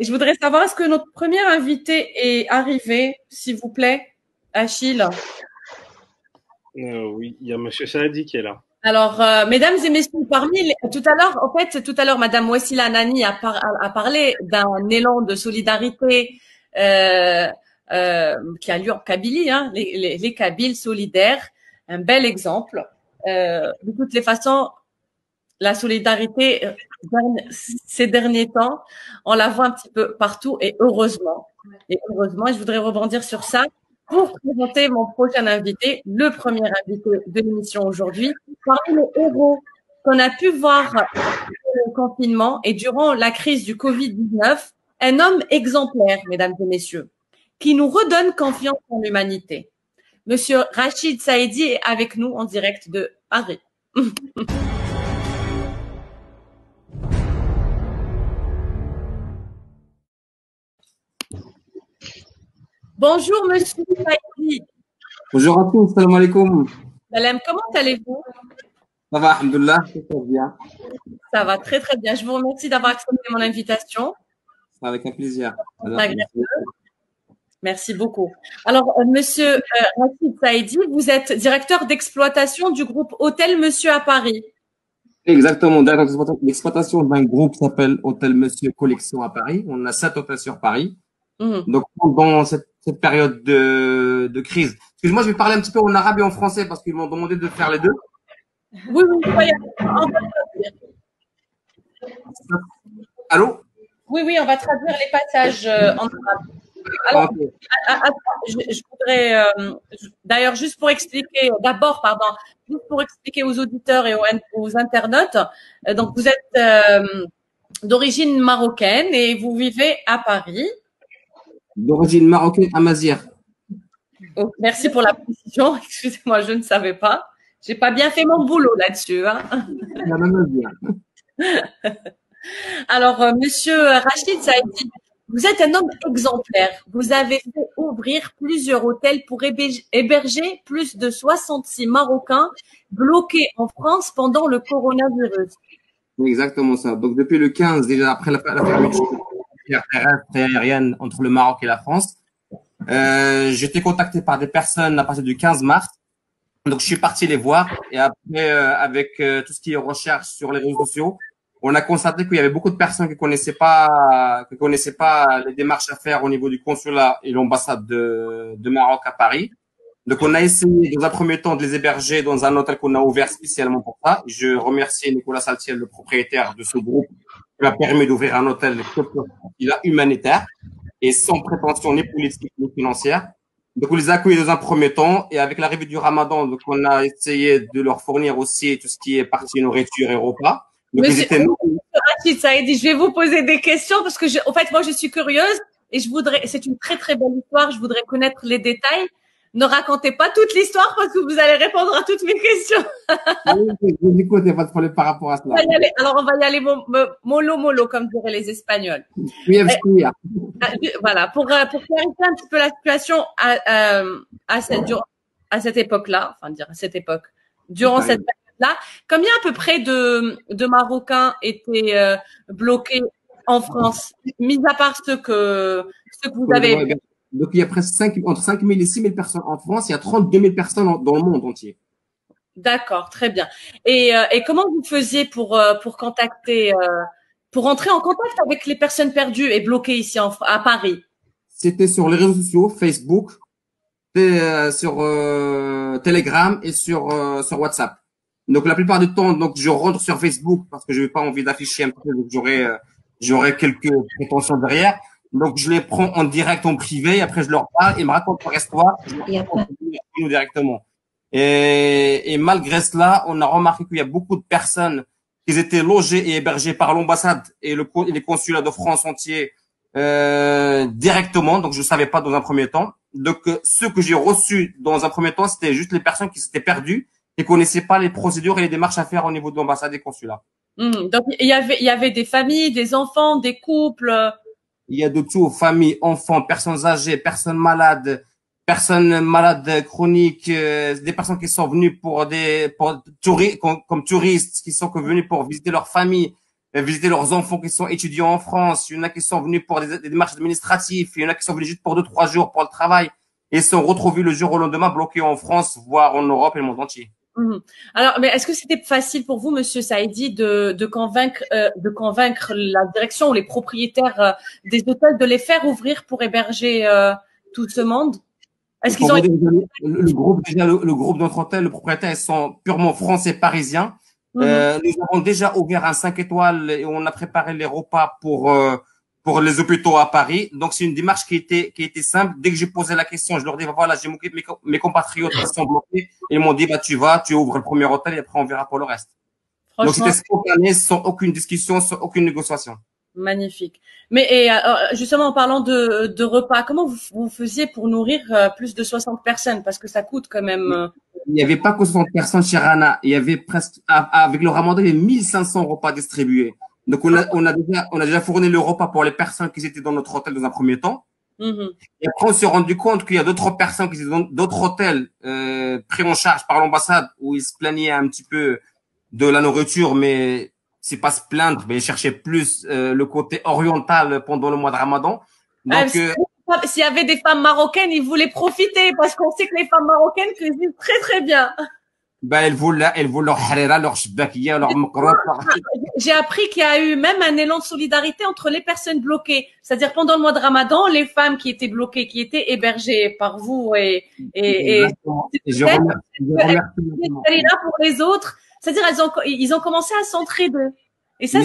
Et je voudrais savoir, est-ce que notre premier invité est arrivé, s'il vous plaît, Achille? Oui, il y a Monsieur Saadi qui est là. Alors, mesdames et messieurs, tout à l'heure, en fait, tout à l'heure, Madame Wassila Nani a parlé d'un élan de solidarité euh, qui a lieu en Kabylie, hein, les Kabyles solidaires, un bel exemple. De toutes les façons, la solidarité, ces derniers temps, on la voit un petit peu partout et heureusement. Et heureusement, je voudrais rebondir sur ça pour présenter mon prochain invité, le premier invité de l'émission aujourd'hui, parmi les héros qu'on a pu voir durant le confinement et durant la crise du Covid-19, un homme exemplaire, mesdames et messieurs, qui nous redonne confiance en l'humanité. Monsieur Rachid Saïdi est avec nous en direct de Paris. Bonjour, monsieur Saïdi. Bonjour à tous, salam alaikum. Salam, comment allez-vous? Ça va, alhamdoulilah, ça va bien. Ça va très très bien. Je vous remercie d'avoir accepté mon invitation. Avec un plaisir. Merci beaucoup. Alors, monsieur Rachid Saïdi, vous êtes directeur d'exploitation du groupe Hôtel Monsieur à Paris. Exactement, directeur d'exploitation d'un groupe qui s'appelle Hôtel Monsieur Collection à Paris. On a 7 hôtels sur Paris. Donc, pendant cette période de crise, excuse-moi, je vais parler un petit peu en arabe et en français parce qu'ils m'ont demandé de faire les deux. Oui, oui, Allô? Oui, on va traduire les passages en arabe. Alors, je voudrais, d'ailleurs, juste pour expliquer aux auditeurs et aux internautes, donc vous êtes d'origine marocaine et vous vivez à Paris. D'origine marocaine à Mazières. Oh, merci pour la précision. Excusez-moi, je ne savais pas. J'ai pas bien fait mon boulot là-dessus. Hein. Alors, monsieur Rachid Saïdi, vous êtes un homme exemplaire. Vous avez fait ouvrir plusieurs hôtels pour héberger plus de 66 Marocains bloqués en France pendant le coronavirus. Exactement ça. Donc, depuis le 15, déjà après la fermeture aérienne entre le Maroc et la France, j'étais contacté par des personnes à partir du 15 mars. Donc, je suis parti les voir et après, avec tout ce qui est recherche sur les réseaux sociaux, on a constaté qu'il y avait beaucoup de personnes qui connaissaient pas les démarches à faire au niveau du consulat et l'ambassade de Maroc à Paris. Donc, on a essayé dans un premier temps de les héberger dans un hôtel qu'on a ouvert spécialement pour ça. Je remercie Nicolas Saltiel, le propriétaire de ce groupe, qui m'a permis d'ouvrir un hôtel humanitaire et sans prétention ni politique ni financière. Donc, on les a accueillis dans un premier temps et avec l'arrivée du Ramadan, donc on a essayé de leur fournir aussi tout ce qui est partie nourriture et repas. Donc, Monsieur Rachid Saïdi, je vais vous poser des questions parce que en fait, moi, je suis curieuse et c'est une très très belle histoire. Je voudrais connaître les détails. Ne racontez pas toute l'histoire parce que vous allez répondre à toutes mes questions. Du coup, il n'y a pas de problème par rapport à cela. Alors, on va y aller mollo, comme diraient les Espagnols. Voilà, pour clarifier un petit peu la situation à cette époque-là, enfin dire à cette époque, durant cette période-là, combien à peu près de Marocains étaient bloqués en France, mis à part ceux que vous avez. Donc, il y a presque entre 5 000 et 6 000 personnes en France. Il y a 32 000 personnes dans le monde entier. D'accord, très bien. Et comment vous faisiez pour contacter, pour entrer en contact avec les personnes perdues et bloquées ici à Paris? C'était sur les réseaux sociaux, Facebook, sur Telegram et sur WhatsApp. Donc, la plupart du temps, donc, je rentre sur Facebook parce que je n'ai pas envie d'afficher un peu, donc j'aurais quelques prétentions derrière. Donc, je les prends en direct, en privé, et après, je leur parle, ils me racontent leur histoire, nous directement. Et malgré cela, on a remarqué qu'il y a beaucoup de personnes qui étaient logées et hébergées par l'ambassade et les consulats de France entiers, directement. Donc, je ne savais pas dans un premier temps. Donc, ceux que j'ai reçus dans un premier temps, c'était juste les personnes qui s'étaient perdues et connaissaient pas les procédures et les démarches à faire au niveau de l'ambassade et consulat. Donc, il y avait des familles, des enfants, des couples. Il y a de tout, famille, enfants, personnes âgées, personnes malades chroniques, des personnes qui sont venues comme touristes, qui sont venus pour visiter leur famille. visiter leurs enfants qui sont étudiants en France. Il y en a qui sont venus pour des démarches administratives. Il y en a qui sont venus juste pour 2-3 jours pour le travail et se sont retrouvés le jour au lendemain bloqués en France, voire en Europe et le monde entier. Alors, mais est-ce que c'était facile pour vous, Monsieur Saïdi, de convaincre la direction ou les propriétaires des hôtels de les faire ouvrir pour héberger tout ce monde? Est-ce qu'ils ont le groupe notre hôtel, le propriétaire, ils sont purement français parisiens. Nous avons déjà ouvert un 5 étoiles et on a préparé les repas pour les hôpitaux à Paris. Donc, c'est une démarche qui était simple. Dès que j'ai posé la question, je leur dis, voilà, j'ai mes compatriotes qui sont bloqués. Ils m'ont dit, tu ouvres le premier hôtel et après on verra pour le reste. Donc, c'était spontané, sans aucune discussion, sans aucune négociation. Magnifique. Mais justement, en parlant de repas, comment vous faisiez pour nourrir plus de 60 personnes? Parce que ça coûte quand même. Il n'y avait pas que 60 personnes chez Rana. Il y avait presque, avec le Ramadan, il y avait 1500 repas distribués. Donc, on a déjà fourni le repas pour les personnes qui étaient dans notre hôtel dans un premier temps. Et après, on s'est rendu compte qu'il y a d'autres personnes qui étaient dans d'autres hôtels, pris en charge par l'ambassade où ils se plaignaient un petit peu de la nourriture, mais c'est pas se plaindre, mais chercher plus le côté oriental pendant le mois de Ramadan. Donc, s'il y avait des femmes marocaines, ils voulaient profiter parce qu'on sait que les femmes marocaines cuisinent très très bien. Ben elles voulaient leur harira, leur shbakia, leur mokrat. J'ai appris qu'il y a eu même un élan de solidarité entre les personnes bloquées. C'est-à-dire pendant le mois de Ramadan, les femmes qui étaient bloquées, qui étaient hébergées par vous et je remercie pour les autres. C'est-à-dire ils ont commencé à s'entraider. Et ça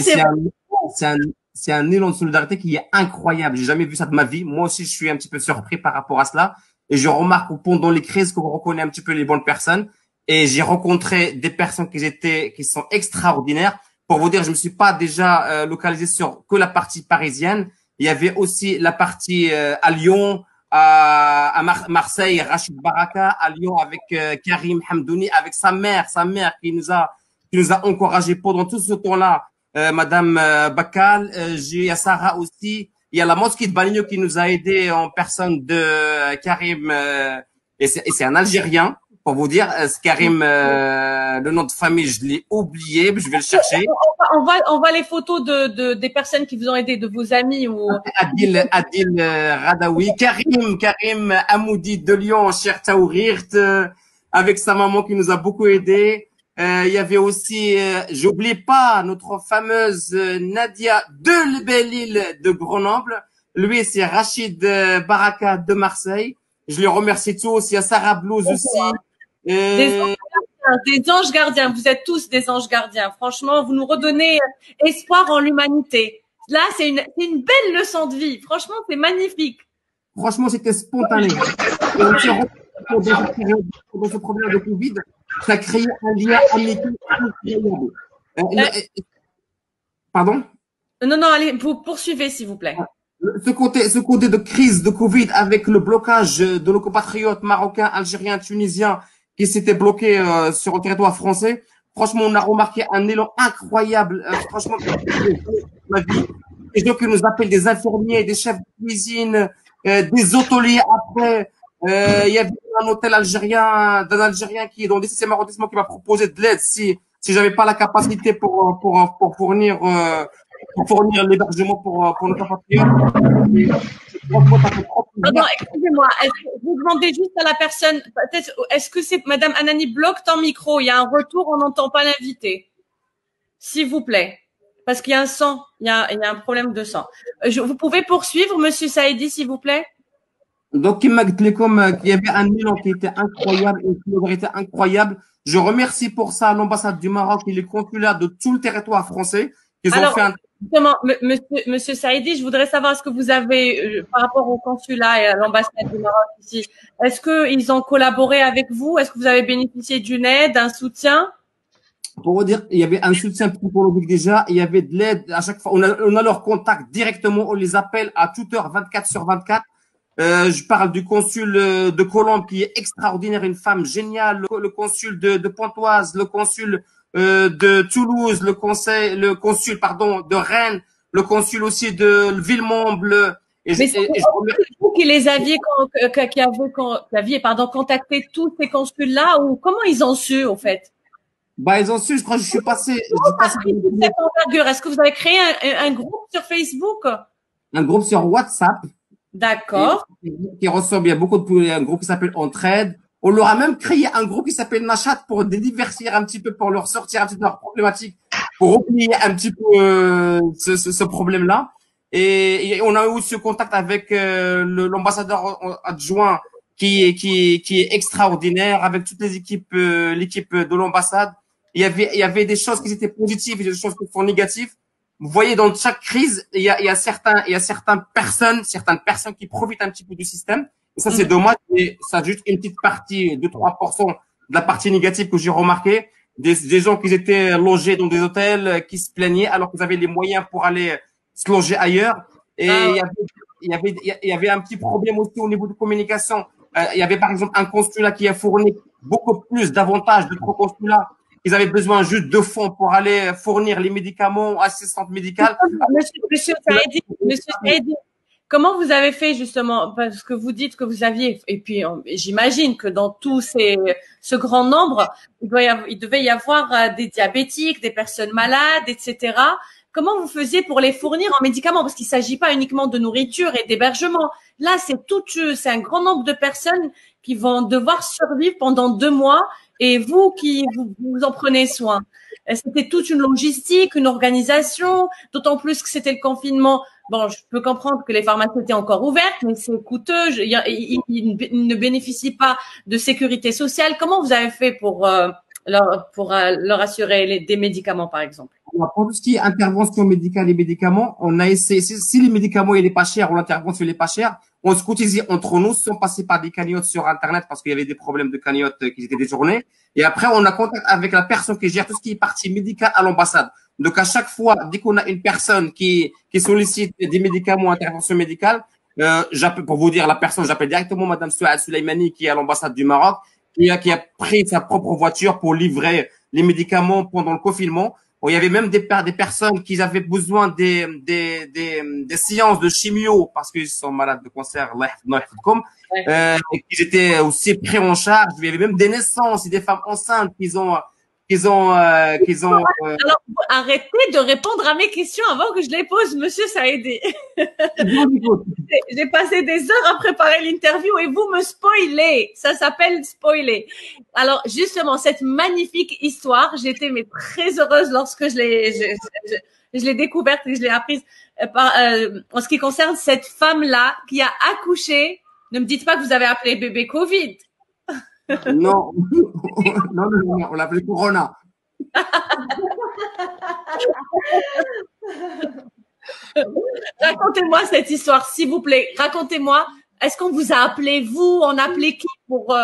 c'est un élan de solidarité qui est incroyable. J'ai jamais vu ça de ma vie. Moi aussi, je suis un petit peu surpris par rapport à cela. Et je remarque que pendant les crises qu'on reconnaît un petit peu les bonnes personnes. Et j'ai rencontré des personnes qui sont extraordinaires. Pour vous dire, je me suis pas déjà localisé sur que la partie parisienne. Il y avait aussi la partie à Lyon, à Marseille, Rachid Baraka, à Lyon avec Karim Hamdouni, avec sa mère qui nous a encouragé pendant tout ce temps-là. Madame Bakal, il y a Sarah aussi. Il y a la mosquée de Baligno qui nous a aidé en personne de Karim, et c'est un Algérien. Pour vous dire, Karim, le nom de famille, je l'ai oublié, mais je vais le chercher. On voit les photos des personnes qui vous ont aidé, de vos amis ou. Adil Radawi, Karim Amoudi de Lyon, Cher Taourirt, avec sa maman qui nous a beaucoup aidé. Il y avait aussi, j'oublie pas, notre fameuse Nadia de Belle-Île de Grenoble. Lui, c'est Rachid Baraka de Marseille. Je les remercie tous. Il y a Sarah Blues aussi. Des anges gardiens. Vous êtes tous des anges gardiens. Franchement, vous nous redonnez espoir en l'humanité. Là, c'est une belle leçon de vie. Franchement, c'est magnifique. Franchement, c'était spontané. Dans ce problème de Covid, ça a créé un lien amical incroyable. Pardon? Non, allez, vous poursuivez, s'il vous plaît. Ce côté de crise de Covid avec le blocage de nos compatriotes marocains, algériens, tunisiens qui s'étaient bloqués sur le territoire français. Franchement, on a remarqué un élan incroyable. Franchement, ma vie. Les gens qui nous appellent des infirmiers, des chefs de cuisine, des hôteliers après. Il y avait un hôtel algérien, d'un Algérien qui est dans le 17e arrondissement qui m'a proposé de l'aide si j'avais pas la capacité pour fournir l'hébergement pour nos compatriotes. Pardon, excusez-moi. Vous demandez juste à la personne, peut-être, est-ce que c'est Madame Anani, bloque ton micro. Il y a un retour, on n'entend pas l'invité. S'il vous plaît. Parce qu'il y a un son, il y a un problème de son. Vous pouvez poursuivre, Monsieur Saïdi, s'il vous plaît? Donc, il m'a dit comme qu'il y avait un élan qui était incroyable, une solidarité incroyable. Je remercie pour ça l'ambassade du Maroc et les consulats de tout le territoire français. Alors, justement, Monsieur Saïdi, je voudrais savoir, est-ce que vous avez, par rapport au consulat et à l'ambassade du Maroc ici, est-ce qu'ils ont collaboré avec vous? Est-ce que vous avez bénéficié d'une aide, d'un soutien? Pour vous dire, il y avait un soutien psychologique déjà, il y avait de l'aide à chaque fois. On a leur contact directement, on les appelle à toute heure, 24/24. Je parle du consul de Colombe qui est extraordinaire, une femme géniale, le consul de Pontoise, le consul de Toulouse, le consul de Rennes, le consul aussi de Villemomble. Mais c'est vous qui les aviez contacté tous ces consuls-là, ou comment ils ont su, au fait? Bah, ils ont su, je crois que je suis passé, Pris toute cette envergure. Est-ce que vous avez créé un groupe sur Facebook? un groupe sur WhatsApp D'accord. qui ressemble, il y a beaucoup de, un groupe qui s'appelle Entraide. On leur a même créé un groupe qui s'appelle Nachat pour diversifier un petit peu, pour leur sortir un petit peu de leur problématique, pour oublier un petit peu ce problème-là. Et on a eu ce contact avec l'ambassadeur adjoint qui est extraordinaire, avec toutes les équipes, l'équipe de l'ambassade. Il y avait des choses qui étaient positives et des choses qui sont négatives. Vous voyez, dans chaque crise, il y a certaines personnes qui profitent un petit peu du système. Et ça, c'est dommage. Et ça, juste une petite partie, 2-3% de la partie négative que j'ai remarqué. Des gens qui étaient logés dans des hôtels, qui se plaignaient alors qu'ils avaient les moyens pour aller se loger ailleurs. Et il y avait un petit problème aussi au niveau de communication. Il y avait, par exemple, un consulat qui a fourni beaucoup plus d'avantages d'autres consulats. Ils avaient besoin juste de fonds pour aller fournir les médicaments, assistantes médicales. Monsieur Saïdi, comment vous avez fait justement, parce que vous dites que vous aviez, et puis j'imagine que dans tout ce grand nombre, il devait y avoir des diabétiques, des personnes malades, etc. Comment vous faisiez pour les fournir en médicaments? Parce qu'il ne s'agit pas uniquement de nourriture et d'hébergement. Là, c'est un grand nombre de personnes qui vont devoir survivre pendant 2 mois et vous en prenez soin. C'était toute une logistique, une organisation, d'autant plus que c'était le confinement. Bon, je peux comprendre que les pharmacies étaient encore ouvertes, mais c'est coûteux. Ils ne bénéficient pas de sécurité sociale. Comment vous avez fait pour leur assurer des médicaments, par exemple? Alors, pour tout ce qui est intervention médicale et médicaments, on a essayé, si les médicaments il est pas cher ou l'intervention il est pas cher, on se cotisait entre nous sans passer par des cagnottes sur Internet parce qu'il y avait des problèmes de cagnottes qui étaient détournés. Et après, on a contact avec la personne qui gère tout ce qui est partie médicale à l'ambassade. Donc, à chaque fois, dès qu'on a une personne qui sollicite des médicaments, intervention médicale, j'appelle, pour vous dire, la personne, j'appelle directement Madame Souad Souleymani qui est à l'ambassade du Maroc, qui a pris sa propre voiture pour livrer les médicaments pendant le confinement. Bon, il y avait même des personnes qui avaient besoin des séances de chimio parce qu'ils sont malades de cancer, et qu'ils étaient aussi pris en charge. Il y avait même des naissances et des femmes enceintes Alors, arrêtez de répondre à mes questions avant que je les pose, Monsieur Saïdi. J'ai passé des heures à préparer l'interview et vous me spoilez. Ça s'appelle spoiler. Alors, justement, cette magnifique histoire, j'étais très heureuse lorsque je l'ai découverte et je l'ai apprise en ce qui concerne cette femme-là qui a accouché. Ne me dites pas que vous avez appelé bébé Covid. Non, non, on l'appelait Corona. Racontez-moi cette histoire, s'il vous plaît. Racontez-moi. Est-ce qu'on vous a appelé vous? On a appelé qui pour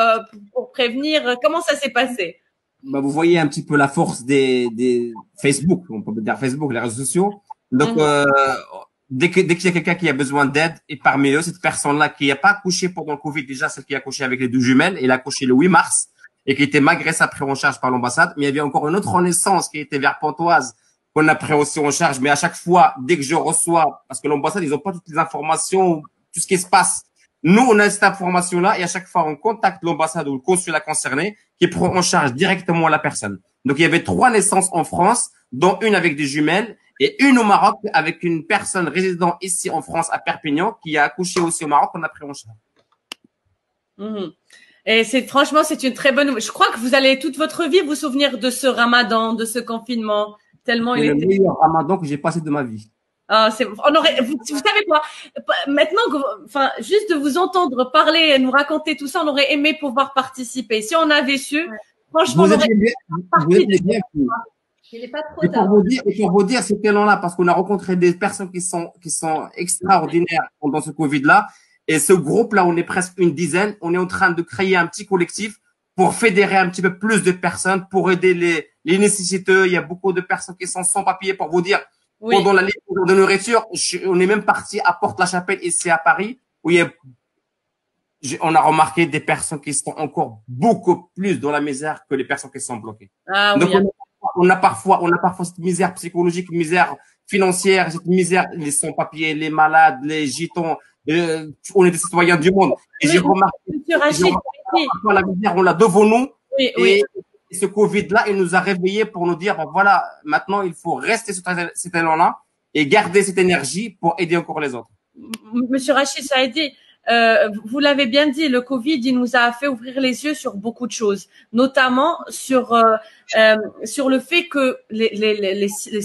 prévenir? Comment ça s'est passé? Bah, vous voyez un petit peu la force des Facebook, on peut dire Facebook, les réseaux sociaux. Donc, dès qu'il y a quelqu'un qui a besoin d'aide, et parmi eux, cette personne-là qui n'a pas accouché pendant le Covid, déjà celle qui a accouché avec les 2 jumelles, elle a accouché le 8 mars et qui était malgré ça pris en charge par l'ambassade. Mais il y avait encore une autre naissance qui était vers Pontoise qu'on a pris aussi en charge. Mais à chaque fois, dès que je reçois, parce que l'ambassade, ils n'ont pas toutes les informations, tout ce qui se passe. Nous, on a cette information-là et à chaque fois, on contacte l'ambassade ou le consulat concerné qui prend en charge directement la personne. Donc, il y avait 3 naissances en France, dont une avec des jumelles et une au Maroc avec une personne résidant ici en France à Perpignan qui a accouché aussi au Maroc, qu'on a pris en charge. Et franchement, c'est une très bonne nouvelle. Je crois que vous allez toute votre vie vous souvenir de ce Ramadan, de ce confinement, tellement il était le meilleur Ramadan que j'ai passé de ma vie. Vous savez quoi? Maintenant, juste de vous entendre parler, nous raconter tout ça, on aurait aimé pouvoir participer. Si on avait su, franchement, on aurait bien. Il est pas trop tard. Et pour vous dire, cet élan-là, parce qu'on a rencontré des personnes qui sont extraordinaires pendant ce Covid-là. Et ce groupe-là, on est presque une dizaine. On est en train de créer un petit collectif pour fédérer un petit peu plus de personnes, pour aider les nécessiteux. Il y a beaucoup de personnes qui sont sans papier. Pour vous dire, pendant la livraison de nourriture, on est même parti à Porte-la-Chapelle, ici à Paris, où on a remarqué des personnes qui sont encore beaucoup plus dans la misère que les personnes qui sont bloquées. Donc, on a parfois cette misère psychologique, misère financière, cette misère, les sans-papiers, les malades, les gitans, on est des citoyens du monde. Et j'ai remarqué, parfois la misère, on l'a devant nous. Et Et ce Covid-là, il nous a réveillés pour nous dire, voilà, maintenant, il faut rester sur cet élan-là et garder cette énergie pour aider encore les autres. Monsieur Rachid Saïdi, vous l'avez bien dit, le Covid, il nous a fait ouvrir les yeux sur beaucoup de choses, notamment sur le fait que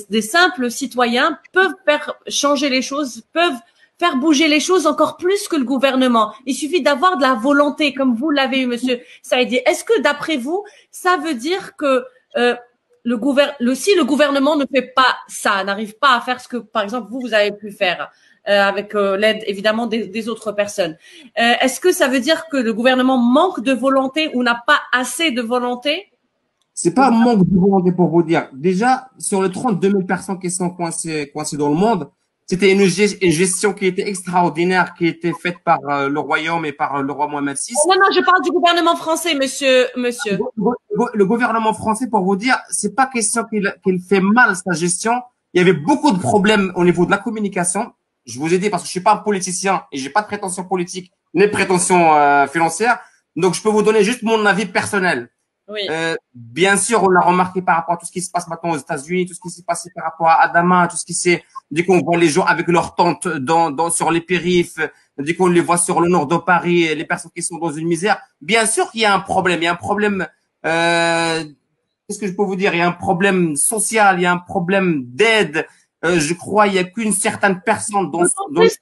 des simples citoyens peuvent faire changer les choses, peuvent faire bouger les choses encore plus que le gouvernement. Il suffit d'avoir de la volonté, comme vous l'avez eu, Monsieur Saïdi. Est-ce que, d'après vous, ça veut dire que si le gouvernement ne fait pas ça, n'arrive pas à faire ce que, par exemple, vous avez pu faire avec l'aide évidemment des autres personnes, est-ce que ça veut dire que le gouvernement manque de volonté ou n'a pas assez de volonté? C'est pas un manque de volonté pour vous dire. Déjà, sur les 32 000 personnes qui sont coincées dans le monde, c'était une gestion qui était extraordinaire, qui était faite par le royaume et par le roi Mohamed VI. Non, je parle du gouvernement français, monsieur. Le gouvernement français, pour vous dire, c'est pas question qu'il fait mal sa gestion. Il y avait beaucoup de problèmes au niveau de la communication. Je vous ai dit parce que je suis pas un politicien et j'ai pas de prétention politique ni de prétention financière. Donc, je peux vous donner juste mon avis personnel. Oui. Bien sûr, on l'a remarqué par rapport à tout ce qui se passe maintenant aux États-Unis, tout ce qui s'est passé par rapport à Adama, tout ce qui s'est, dès qu'on voit les gens avec leurs tentes sur les périphes, dès qu'on les voit sur le nord de Paris, les personnes qui sont dans une misère. Bien sûr qu'il y a un problème. Il y a un problème, qu'est-ce que je peux vous dire? Il y a un problème social, il y a un problème d'aide. Je crois, il n'y a qu'une certaine personne dans en plus,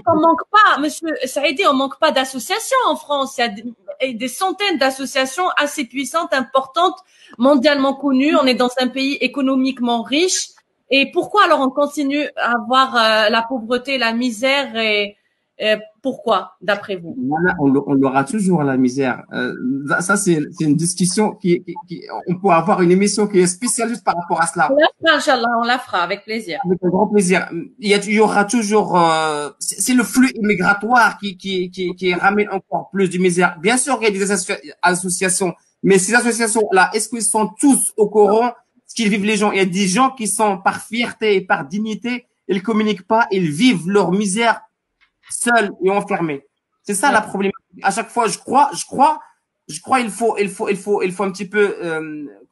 on manque pas, monsieur Saïdi, on manque pas d'associations en France. Il y a des centaines d'associations assez puissantes, importantes, mondialement connues. On est dans un pays économiquement riche. Et pourquoi alors on continue à avoir la pauvreté, la misère et pourquoi, d'après vous? Voilà, on l'aura toujours la misère. Ça, c'est une discussion on peut avoir une émission qui est spéciale juste par rapport à cela. Inch'Allah, on la fera avec plaisir. Avec un grand plaisir. Il y aura toujours, c'est le flux immigratoire qui ramène encore plus de misère. Bien sûr qu'il y a des associations, mais ces associations-là, est-ce qu'ils sont tous au courant de ce qu'ils vivent les gens? Il y a des gens qui sont par fierté et par dignité, ils communiquent pas, ils vivent leur misère seuls et enfermés. C'est ça la problématique. À chaque fois, je crois, il faut un petit peu,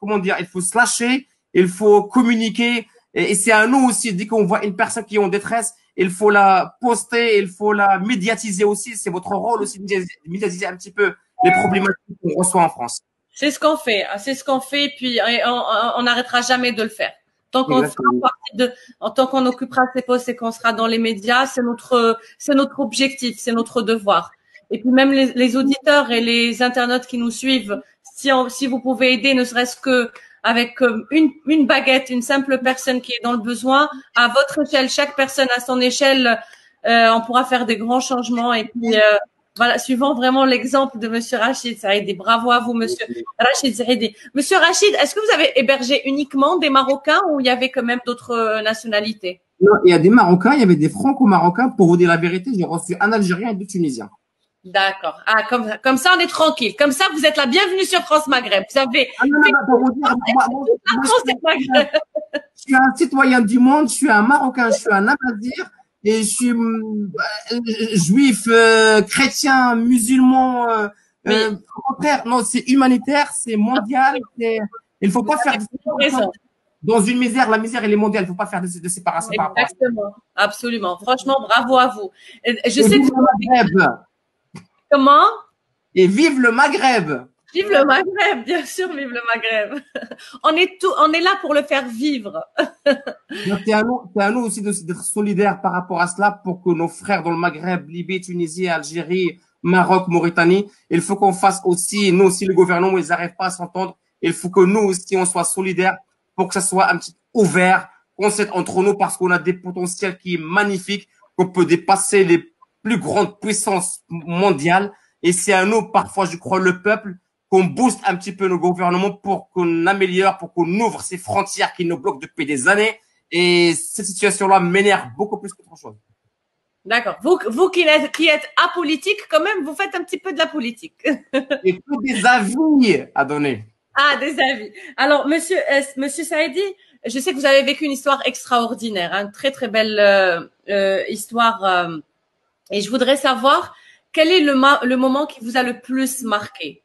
comment dire, il faut se lâcher, il faut communiquer. Et c'est à nous aussi, dès qu'on voit une personne qui est en détresse, il faut la poster, il faut la médiatiser aussi. C'est votre rôle aussi de médiatiser un petit peu les problématiques qu'on reçoit en France. C'est ce qu'on fait, puis on n'arrêtera jamais de le faire. Tant qu'on tant qu'on occupera ces postes et qu'on sera dans les médias, c'est notre objectif, c'est notre devoir. Et puis même les auditeurs et les internautes qui nous suivent, si vous pouvez aider, ne serait-ce que avec une baguette, une simple personne qui est dans le besoin, à votre échelle, chaque personne à son échelle, on pourra faire des grands changements. Et puis voilà, suivant vraiment l'exemple de Monsieur Rachid Saïdi. Bravo à vous, Monsieur Rachid Saïdi. Monsieur Rachid, est-ce que vous avez hébergé uniquement des Marocains ou il y avait quand même d'autres nationalités? Non, il y a des Marocains, il y avait des Franco-Marocains. Pour vous dire la vérité, j'ai reçu un Algérien et deux Tunisiens. D'accord. Ah, comme ça, on est tranquille. Comme ça, vous êtes la bienvenue sur France Maghreb. Vous avez. Je suis un citoyen du monde, je suis un Marocain, je suis un Amazigh. Et je suis juif, chrétien, musulman. Au contraire, non, c'est humanitaire, c'est mondial. Il faut pas faire dans une misère. La misère, elle est mondiale. Il faut pas faire de séparation. Exactement, absolument. Franchement, bravo à vous. Je sais que le Maghreb. Comment? Et vive le Maghreb. Vive le Maghreb, bien sûr, vive le Maghreb. On est là pour le faire vivre. C'est à nous aussi d'être solidaires par rapport à cela pour que nos frères dans le Maghreb, Libye, Tunisie, Algérie, Maroc, Mauritanie, il faut qu'on fasse aussi, nous aussi, le gouvernement, ils n'arrivent pas à s'entendre. Il faut que nous aussi, on soit solidaires pour que ça soit un petit peu ouvert, qu'on s'aide entre nous parce qu'on a des potentiels qui est magnifiques, qu'on peut dépasser les plus grandes puissances mondiales. Et c'est à nous, parfois, je crois, le peuple, qu'on booste un petit peu nos gouvernements pour qu'on améliore, pour qu'on ouvre ces frontières qui nous bloquent depuis des années. Et cette situation-là m'énerve beaucoup plus qu'autre chose. D'accord. Vous qui êtes apolitique, quand même, vous faites un petit peu de la politique. Et tous des avis à donner. Ah, des avis. Alors, monsieur Saïdi, je sais que vous avez vécu une histoire extraordinaire, une très très belle histoire. Et je voudrais savoir quel est le moment qui vous a le plus marqué.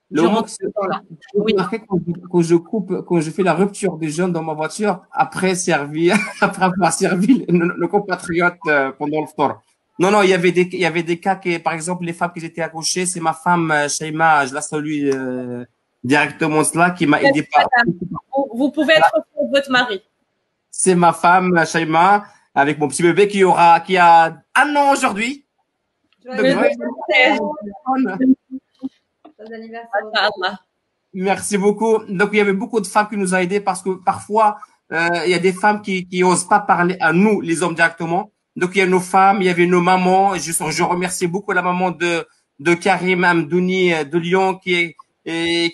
Le durant moment que ce temps-là. Oui. quand je fais la rupture des jeunes dans ma voiture, après servi, après avoir servi nos compatriotes pendant le fort. Non, non, il y avait des cas que, par exemple, les femmes qui étaient accouchées, c'est ma femme, Shaima, je la salue directement cela, qui m'a aidé par. Madame, vous pouvez être fière de votre mari. C'est ma femme, Shaima, avec mon petit bébé qui a 1 an aujourd'hui. Donc, Inch'Allah. merci beaucoup. Donc, il y avait beaucoup de femmes qui nous ont aidés parce que parfois, il y a des femmes qui osent pas parler à nous, les hommes, directement. Donc, il y a nos femmes, il y avait nos mamans. Je remercie beaucoup la maman de Karim Amdouni de Lyon qui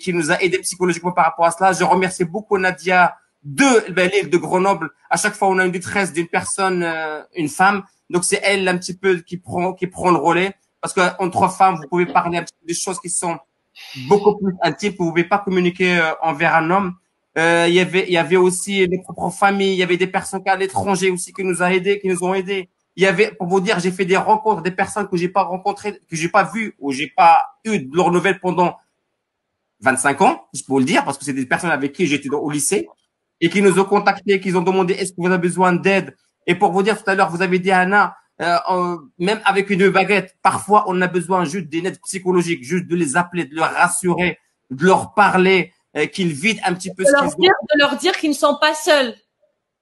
nous a aidés psychologiquement par rapport à cela. Je remercie beaucoup Nadia de l'île de Grenoble. À chaque fois, on a une détresse d'une personne, une femme. Donc, c'est elle un petit peu qui prend le relais. Parce que entre femmes, vous pouvez parler un petit peu des choses qui sont beaucoup plus intimes, vous pouvez pas communiquer envers un homme. Il y avait aussi les propres familles, il y avait des personnes à l'étranger aussi qui nous ont aidés. Il y avait, pour vous dire, j'ai fait des rencontres, des personnes que j'ai pas rencontrées, que j'ai pas vues, ou j'ai pas eu de leurs nouvelles pendant 25 ans, je peux vous le dire, parce que c'est des personnes avec qui j'étais au lycée, et qui nous ont contactés, qui nous ont demandé est-ce que vous avez besoin d'aide. Et pour vous dire, tout à l'heure, vous avez dit, Anna, même avec une baguette, parfois on a besoin juste d'une aide psychologique, juste de les appeler, de leur rassurer, de leur parler, qu'ils vident un petit peu ce qu'ils ont. De leur dire qu'ils ne sont pas seuls.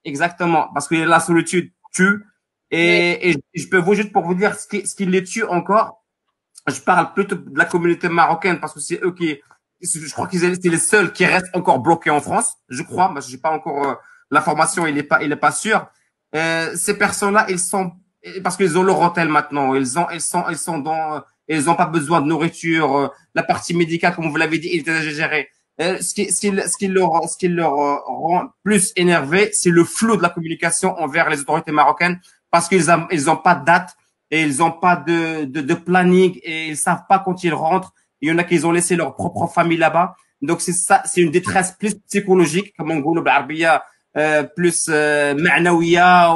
Exactement, parce que la solitude tue. Et je peux vous juste pour vous dire ce qui les tue encore. Je parle plutôt de la communauté marocaine parce que c'est eux je crois qu'ils étaient les seuls qui restent encore bloqués en France. Je crois, parce que j'ai pas encore l'information, il est pas sûr. Ces personnes-là, ils sont parce qu'ils ont leur hôtel maintenant. Ils ont pas besoin de nourriture. La partie médicale, comme vous l'avez dit, il est déjà géré. Ce qui leur rend plus énervé, c'est le flou de la communication envers les autorités marocaines parce ils ont pas de date et ils ont pas de planning et ils savent pas quand ils rentrent. Il y en a qui ont laissé leur propre famille là-bas. Donc c'est ça, c'est une détresse plus psychologique, comme on dit بالعربية, plus معنوية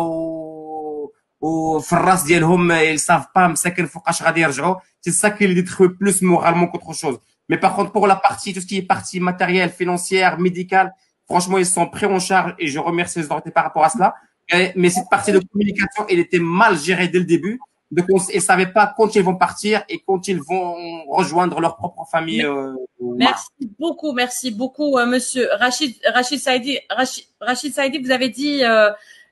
وفي الراس ديالهم ils savent pas مساكن فوقاش غادي يرجعوا. C'est ça qui les détruit plus moralement qu'autre chose. Mais par contre, pour la partie, tout ce qui est partie matérielle, financière, médicale, franchement, ils sont pris en charge et je remercie les autorités par rapport à cela. Mais cette partie de communication, elle était mal gérée dès le début. Donc, ils savaient pas quand ils vont partir et quand ils vont rejoindre leur propre famille. Merci beaucoup, monsieur Rachid Saidi. Rachid Saidi, vous avez dit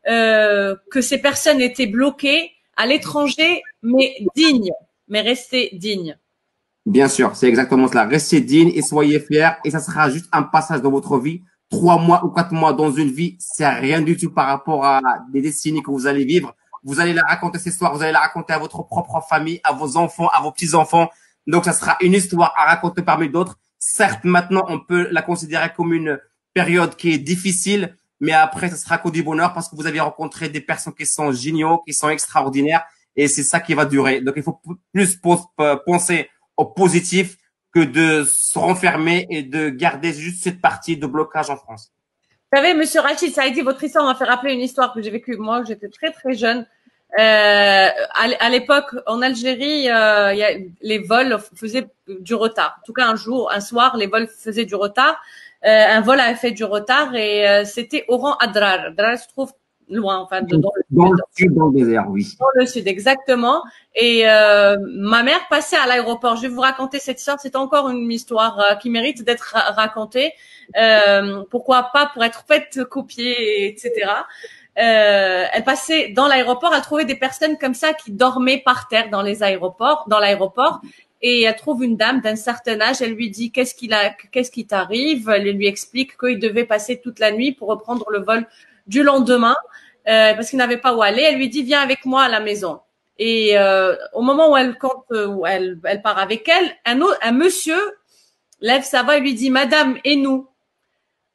que ces personnes étaient bloquées à l'étranger, mais dignes, mais restées dignes. Bien sûr, c'est exactement cela. Restez digne et soyez fiers et ça sera juste un passage dans votre vie. 3 mois ou 4 mois dans une vie, c'est rien du tout par rapport à des décennies que vous allez vivre. Vous allez la raconter cette histoire, vous allez la raconter à votre propre famille, à vos enfants, à vos petits-enfants. Donc, ça sera une histoire à raconter parmi d'autres. Certes, maintenant, on peut la considérer comme une période qui est difficile, mais après, ça sera que du bonheur parce que vous avez rencontré des personnes qui sont géniaux, qui sont extraordinaires et c'est ça qui va durer. Donc, il faut plus penser au positif que de se renfermer et de garder juste cette partie de blocage en France. Vous savez, monsieur Rachid Saidi, votre histoire m'a fait rappeler une histoire que j'ai vécue. Moi, j'étais très, très jeune. À l'époque, en Algérie, les vols faisaient du retard. En tout cas, un soir, les vols faisaient du retard. Un vol avait fait du retard et c'était Oran Adrar. Adrar se trouve loin, enfin, dans le sud, dans le désert, oui. Dans le sud, exactement. Et ma mère passait à l'aéroport. Je vais vous raconter cette histoire. C'est encore une histoire qui mérite d'être racontée. Pourquoi pas pour être faite, copier, etc. Elle passait dans l'aéroport. Elle trouvait des personnes comme ça qui dormaient par terre dans l'aéroport. Et elle trouve une dame d'un certain âge. Elle lui dit qu'est-ce qui t'arrive? Elle lui explique qu'il devait passer toute la nuit pour reprendre le vol du lendemain. Parce qu'il n'avait pas où aller. Elle lui dit viens avec moi à la maison. Et au moment où elle part avec elle, un monsieur lève sa voix et lui dit madame et nous.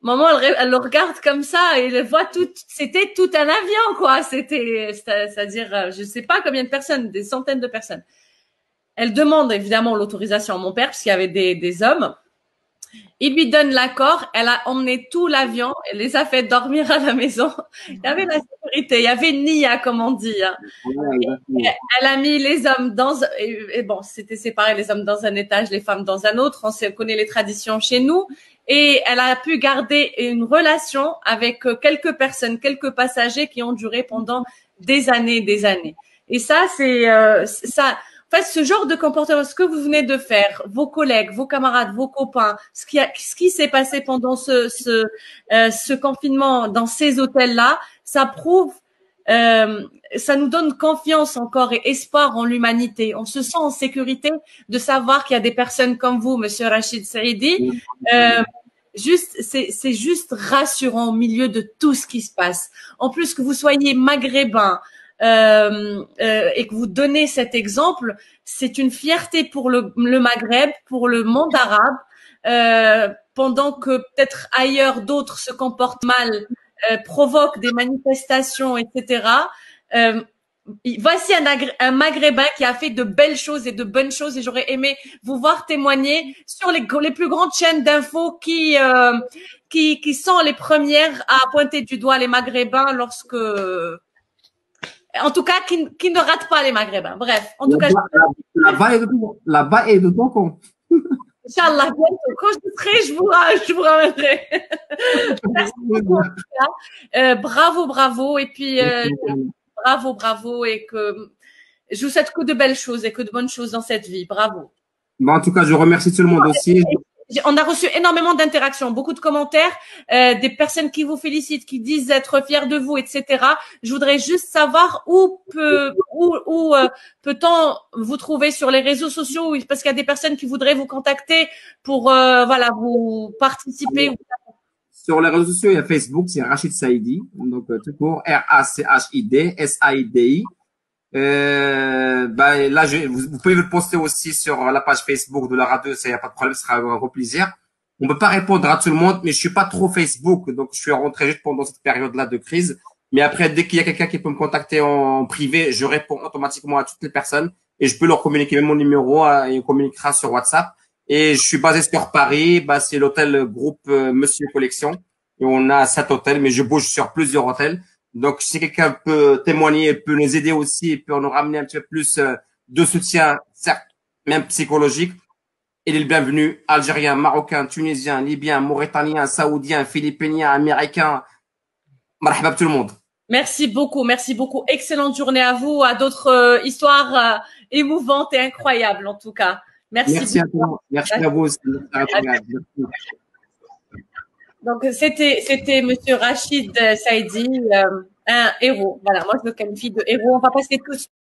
Maman, elle le regarde comme ça et elle voit c'était tout un avion quoi. C'est-à-dire je sais pas combien de personnes, des centaines de personnes. Elle demande évidemment l'autorisation à mon père parce qu'il y avait des hommes. Il lui donne l'accord. Elle a emmené tout l'avion. Elle les a fait dormir à la maison. Il y avait la sécurité. Il y avait Nia, comme on dit. Hein. Elle a mis les hommes et bon, c'était séparé, les hommes dans un étage, les femmes dans un autre. On connaît les traditions chez nous. Et elle a pu garder une relation avec quelques personnes, quelques passagers qui ont duré pendant des années, des années. Et ça, c'est ça. En fait, ce genre de comportement, ce que vous venez de faire, vos collègues, vos camarades, vos copains, ce qui s'est passé pendant ce confinement dans ces hôtels-là, ça prouve, ça nous donne confiance encore et espoir en l'humanité. On se sent en sécurité de savoir qu'il y a des personnes comme vous, Monsieur Rachid Saïdi. C'est juste rassurant au milieu de tout ce qui se passe. En plus que vous soyez maghrébin et que vous donnez cet exemple, c'est une fierté pour le Maghreb, pour le monde arabe, pendant que peut-être ailleurs d'autres se comportent mal, provoquent des manifestations, etc. Voici un Maghrébin qui a fait de belles choses et de bonnes choses et j'aurais aimé vous voir témoigner sur les plus grandes chaînes d'infos qui sont les premières à pointer du doigt les Maghrébins lorsque, en tout cas, qui ne ratent pas les Maghrébins. Bref, en tout cas, là-bas est de ton compte. Inch'Allah, bientôt. Quand je serai, je vous ramènerai. Merci beaucoup. Bravo, bravo. Et puis, bravo, bravo. Et que je vous souhaite que de belles choses et que de bonnes choses dans cette vie. Bravo. Bon, en tout cas, je remercie tout le monde aussi. On a reçu énormément d'interactions, beaucoup de commentaires, des personnes qui vous félicitent, qui disent être fiers de vous, etc. Je voudrais juste savoir où peut-on vous trouver sur les réseaux sociaux, parce qu'il y a des personnes qui voudraient vous contacter pour voilà, vous participer. Sur les réseaux sociaux, il y a Facebook, c'est Rachid Saïdi, donc tout court, R-A-C-H-I-D S-A-I-D-I. Là, vous pouvez le poster aussi sur la page Facebook de la radio, ça y a pas de problème, ce sera un gros plaisir. On peut pas répondre à tout le monde, mais je suis pas trop Facebook, donc je suis rentré juste pendant cette période-là de crise. Mais après, dès qu'il y a quelqu'un qui peut me contacter en privé, je réponds automatiquement à toutes les personnes et je peux leur communiquer même mon numéro et on communiquera sur WhatsApp. Et je suis basé sur Paris, c'est l'hôtel groupe Monsieur Collection et on a 7 hôtels, mais je bouge sur plusieurs hôtels. Donc, si quelqu'un peut témoigner, peut nous aider aussi, et peut nous ramener un petit peu plus de soutien, certes, même psychologique, il est le bienvenu. Algérien, Marocain, Tunisien, Libyen, Mauritanien, Saoudien, Philippinien, Américain. Marhaba tout le monde. Merci beaucoup, merci beaucoup. Excellente journée à vous, à d'autres histoires émouvantes et incroyables en tout cas. Merci à vous. Merci à vous aussi. Donc, c'était Monsieur Rachid Saïdi, un héros. Voilà, moi je le qualifie de héros. On va passer tous